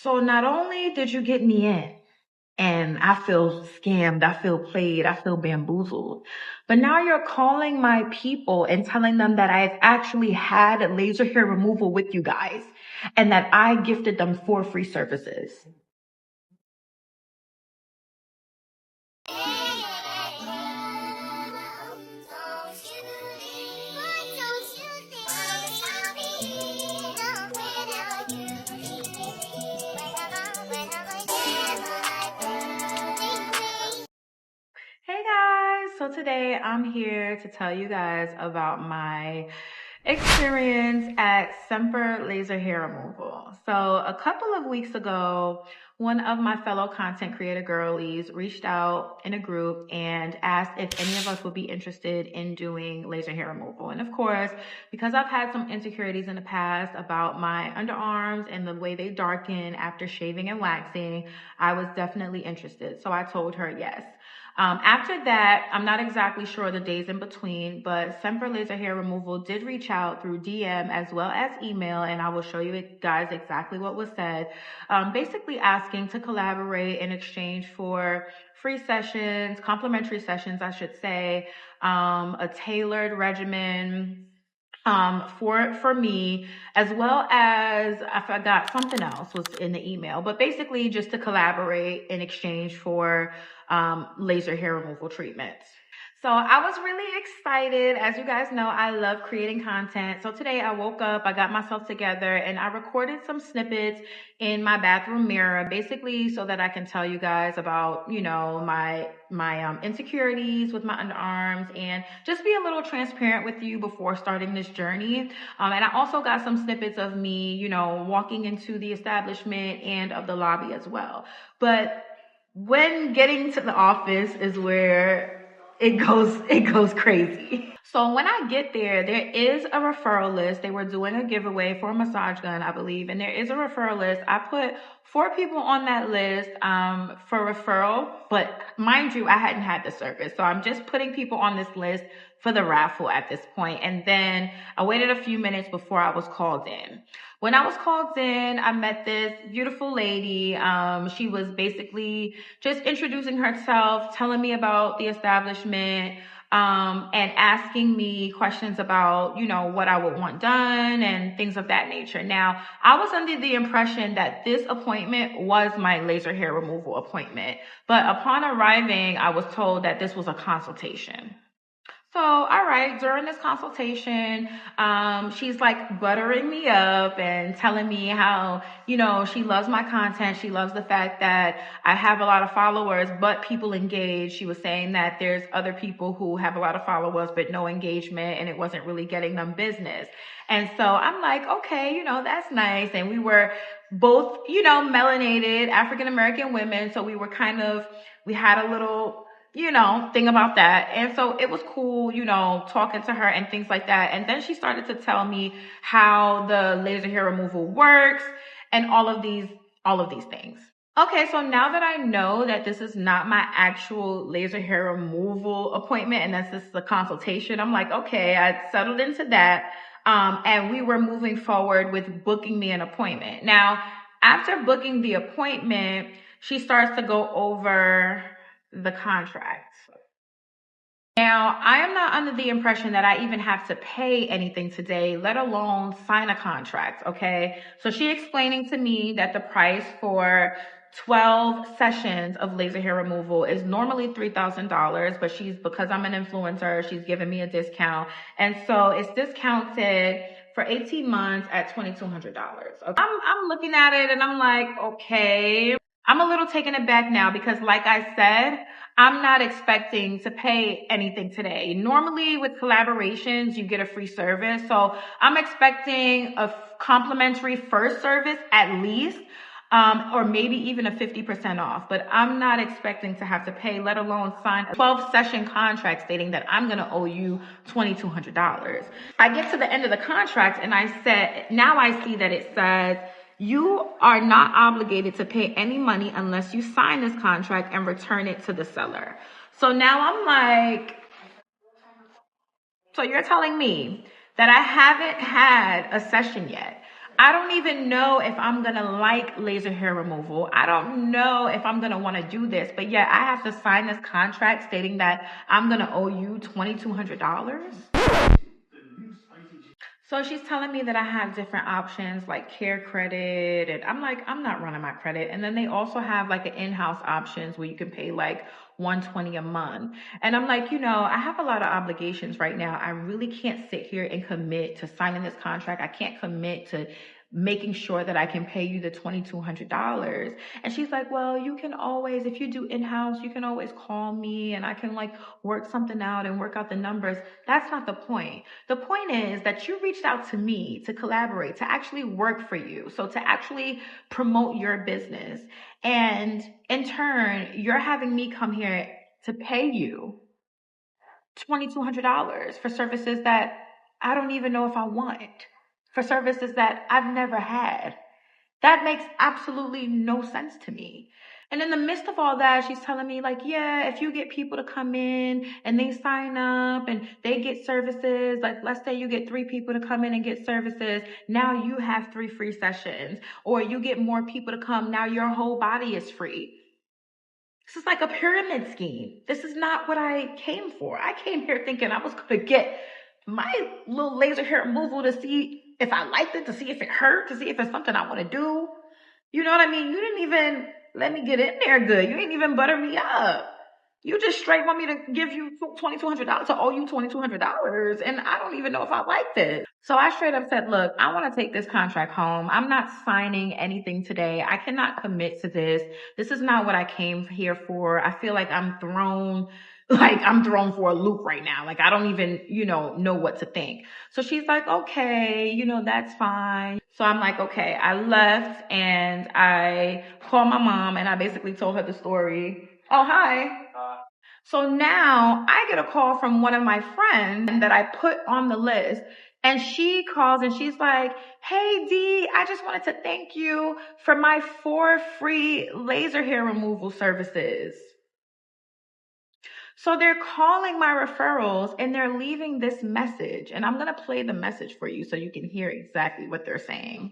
So not only did you get me in, and I feel scammed, I feel played, I feel bamboozled, but now you're calling my people and telling them that I've actually had laser hair removal with you guys and that I gifted them 4 free services. Hey guys, so today I'm here to tell you guys about my experience at Semper Laser Hair Removal. So a couple of weeks ago, one of my fellow content creator girlies reached out in a group and asked if any of us would be interested in doing laser hair removal. And of course, because I've had some insecurities in the past about my underarms and the way they darken after shaving and waxing, I was definitely interested. So I told her yes. After that, I'm not exactly sure the days in between, but Semper Laser Hair Removal did reach out through DM as well as email, and I will show you guys exactly what was said. Basically asking to collaborate in exchange for free sessions, complimentary sessions, I should say, a tailored regimen, for me, as well as I forgot something else was in the email, but basically just to collaborate in exchange for laser hair removal treatments. So I was really excited. As you guys know, I love creating content. So today I woke up, I got myself together, and I recorded some snippets in my bathroom mirror, basically so that I can tell you guys about, my insecurities with my underarms and just be a little transparent with you before starting this journey. And I also got some snippets of me, walking into the establishment and of the lobby as well. But when getting to the office is where it goes crazy. So when I get there, there is a referral list. They were doing a giveaway for a massage gun, I believe, and there is a referral list. I put 4 people on that list for referral, but mind you, I hadn't had the service, so I'm just putting people on this list for the raffle at this point. And then I waited a few minutes before I was called in. When I was called in, I met this beautiful lady. She was basically just introducing herself, telling me about the establishment, and asking me questions about, what I would want done and things of that nature. Now, I was under the impression that this appointment was my laser hair removal appointment, but upon arriving, I was told that this was a consultation. So, all right, during this consultation, she's like buttering me up and telling me how, she loves my content. She loves the fact that I have a lot of followers, but people engage. She was saying that there's other people who have a lot of followers, but no engagement, and it wasn't really getting them business. And so I'm like, okay, that's nice. And we were both, melanated African American women. So we had a little, thing about that. And so it was cool, talking to her and things like that. And then she started to tell me how the laser hair removal works and all of these things. Okay, so now that I know that this is not my actual laser hair removal appointment and that's just the consultation, I'm like, okay, I settled into that. And we were moving forward with booking me an appointment. Now, after booking the appointment, she starts to go over the contract. Now, I am not under the impression that I even have to pay anything today, let alone sign a contract, okay? So she explaining to me that the price for 12 sessions of laser hair removal is normally $3,000, but because I'm an influencer, she's giving me a discount. And so it's discounted for 18 months at $2,200. Okay? I'm looking at it and I'm like, okay. I'm a little taken aback now because, like I said, I'm not expecting to pay anything today. Normally with collaborations, you get a free service. So I'm expecting a complimentary first service at least, or maybe even a 50% off. But I'm not expecting to have to pay, let alone sign a 12-session contract stating that I'm going to owe you $2,200. I get to the end of the contract and now I see that it says, you are not obligated to pay any money unless you sign this contract and return it to the seller. So now I'm like, so you're telling me that I haven't had a session yet. I don't even know if I'm going to like laser hair removal. I don't know if I'm going to want to do this. But yeah, I have to sign this contract stating that I'm going to owe you $2,200. So she's telling me that I have different options like care credit. And I'm like, I'm not running my credit. And then they also have like an in-house options where you can pay like $120 a month. And I'm like, I have a lot of obligations right now. I really can't sit here and commit to signing this contract. I can't commit to making sure that I can pay you the $2,200. And she's like, well, you can always, if you do in-house, you can always call me and I can like work something out and work out the numbers. That's not the point. The point is that you reached out to me to collaborate, to actually work for you. So to actually promote your business. And in turn, you're having me come here to pay you $2,200 for services that I don't even know if I want, for services that I've never had. That makes absolutely no sense to me. And in the midst of all that, she's telling me like, yeah, if you get people to come in and they sign up and they get services, like let's say you get 3 people to come in and get services, now you have 3 free sessions, or you get more people to come, now your whole body is free. This is like a pyramid scheme. This is not what I came for. I came here thinking I was going to get my little laser hair removal to see if I liked it, to see if it hurt, to see if it's something I want to do. You know what I mean? You didn't even let me get in there good. You ain't even butter me up. You just straight want me to give you $2,200, to owe you $2,200. And I don't even know if I like this. So I straight up said, look, I want to take this contract home. I'm not signing anything today. I cannot commit to this. This is not what I came here for. I feel like I'm thrown for a loop right now. Like I don't even, know what to think. So she's like, okay, that's fine. So I'm like, okay, I left and I called my mom and I basically told her the story. Oh, hi. So now I get a call from one of my friends that I put on the list. And she calls and she's like, hey, Dee, I just wanted to thank you for my 4 free laser hair removal services. So they're calling my referrals and they're leaving this message. And I'm going to play the message for you so you can hear exactly what they're saying.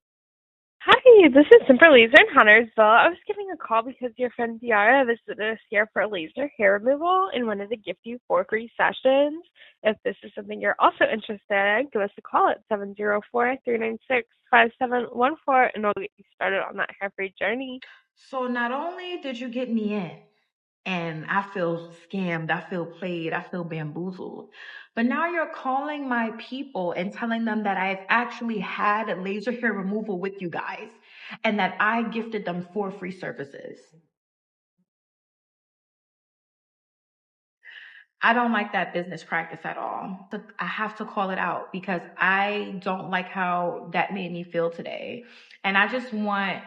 Hi, this is Semper Laser in Huntersville. I was giving a call because your friend Diara visited us here for laser hair removal and wanted to gift you 4 free sessions. If this is something you're also interested in, give us a call at 704-396-5714 and we'll get you started on that hair-free journey. So not only did you get me in, and I feel scammed, I feel played, I feel bamboozled. But now you're calling my people and telling them that I've actually had laser hair removal with you guys and that I gifted them 4 free services. I don't like that business practice at all. I have to call it out because I don't like how that made me feel today. And I just want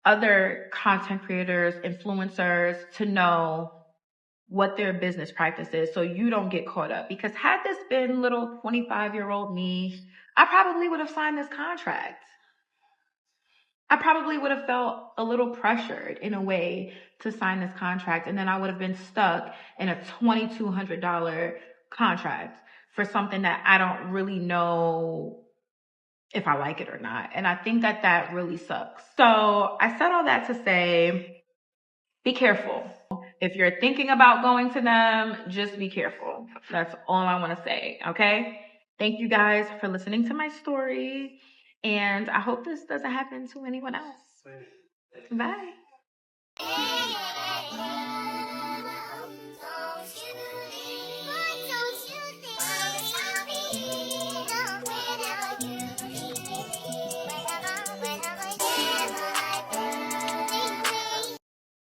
other content creators, influencers to know what their business practice is so you don't get caught up. Because had this been little 25-year-old me, I probably would have signed this contract. I probably would have felt a little pressured in a way to sign this contract. And then I would have been stuck in a $2,200 contract for something that I don't really know if I like it or not. And I think that that really sucks. So I said all that to say, be careful. If you're thinking about going to them, just be careful. That's all I want to say. Okay. Thank you guys for listening to my story. And I hope this doesn't happen to anyone else. Bye.